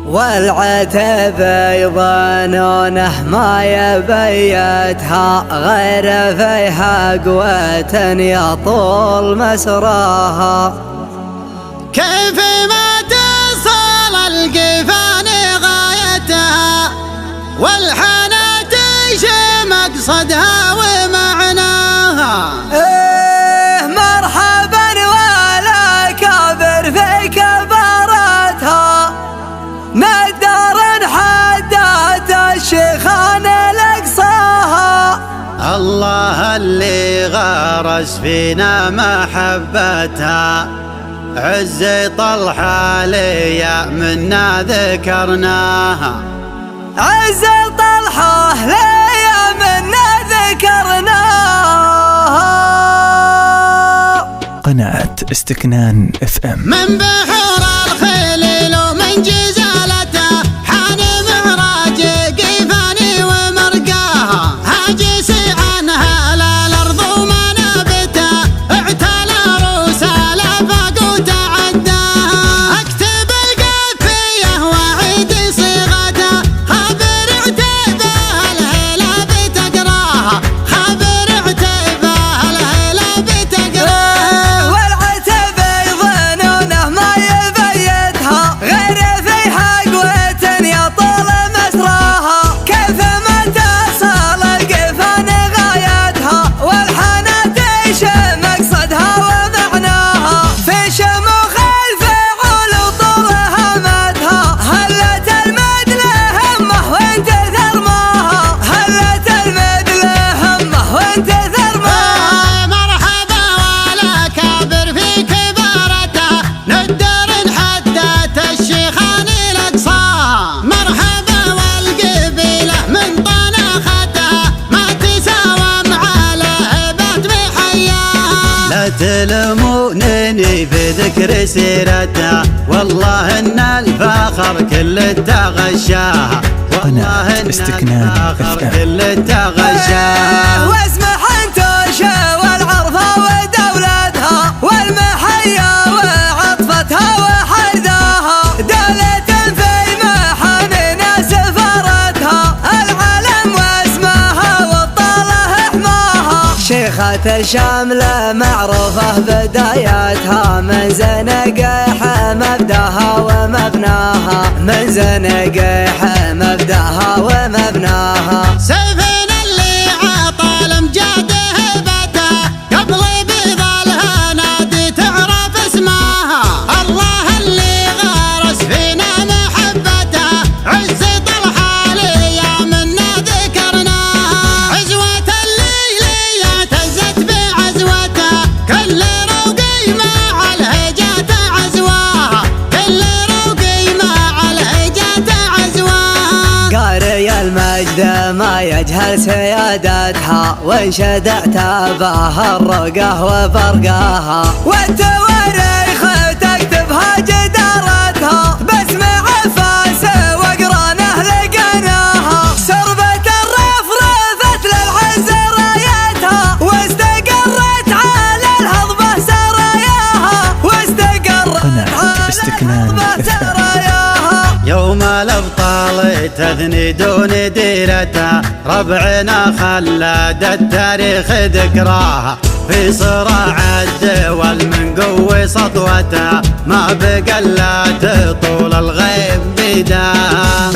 والعتب يظنونه ما يبيتها غير فيها قوة يطول مسراها. كيف ما تصل القفان غايتها والحنات مقصدها ومعناها. مرحبا ولا كابر في كبارتها ندار حدات الشيخان لقصاها. الله اللي غرس فينا محبتها عز طلحة ليا منا ذكرناها. عز طلحة ليا منا ذكرناها. قناة استكنان FM. من بحور الخليل ومن جزالته حان معراج قيفاني ومرقاها. هاجس عنها الارض ومنابتها اعتلى روسها لفق وتعداها. اكتب القافية واعيد صيغتها خبر عتيبه الهلا بتقراها. خبر عتيبه الهلا بتقراها. والعتب يظنونه ما يبيتها غير فيها قوة يطول مسراها. كيف ما تصل القفان غايتها والحنات مقصدها ومعناها. في شموخ الفعول وطولها مدها هلت المد لهمه وانت ثرماها. هلت المد لهمه وانت ثرماها. مرحبا ولا كابر في كبارته ندر حدات الشيخان لقصاها. مرحبا والقبيلة من طناختها ما تساوى مع لهبات بحياها. لا تلمونني في ذكر سيرتها والله ان الفخر كل تغشاها. والله ان استكنان الفخر FM. كل تغشاها. واسمح انت والعرفة ودولتها والمحيا وعطفتها وحرثاها. دولة في محامينا سفرتها العلم واسمها والطاله حماها. شيخة شاملة معروفة بداياتها من زنقيح مبداها ومبناها. من زنقيح مبداها ومبناها. سيفنا اللي عطى الامجاد هبتها قبل بيض الهنادي تعرف اسمها. الله اللي غرس فينا محبتها عز طلحة ليا منا ذكرناها. عزوة الليلي اعتزت بعزوتها كل روقي مع الهجات عزواها. كل روقي مع الهجات عزواها. قاري المجد ما يجهل سيادتها وانشد اعتابها الرقه وفرقاها. والتواريخ تكتبها جدارتها باسم عفاس وقرانه لقناها. سربة الرفرفت للعز رايتها واستقرت على الهضبة سراياها. واستقرت قناة استكنان FM. يوم الابطال تثني دون ديرتها ربعنا خلد التاريخ ذكراها. في صراع الدول من قوة سطوتها ما بقى الا تطول الغيب بداها.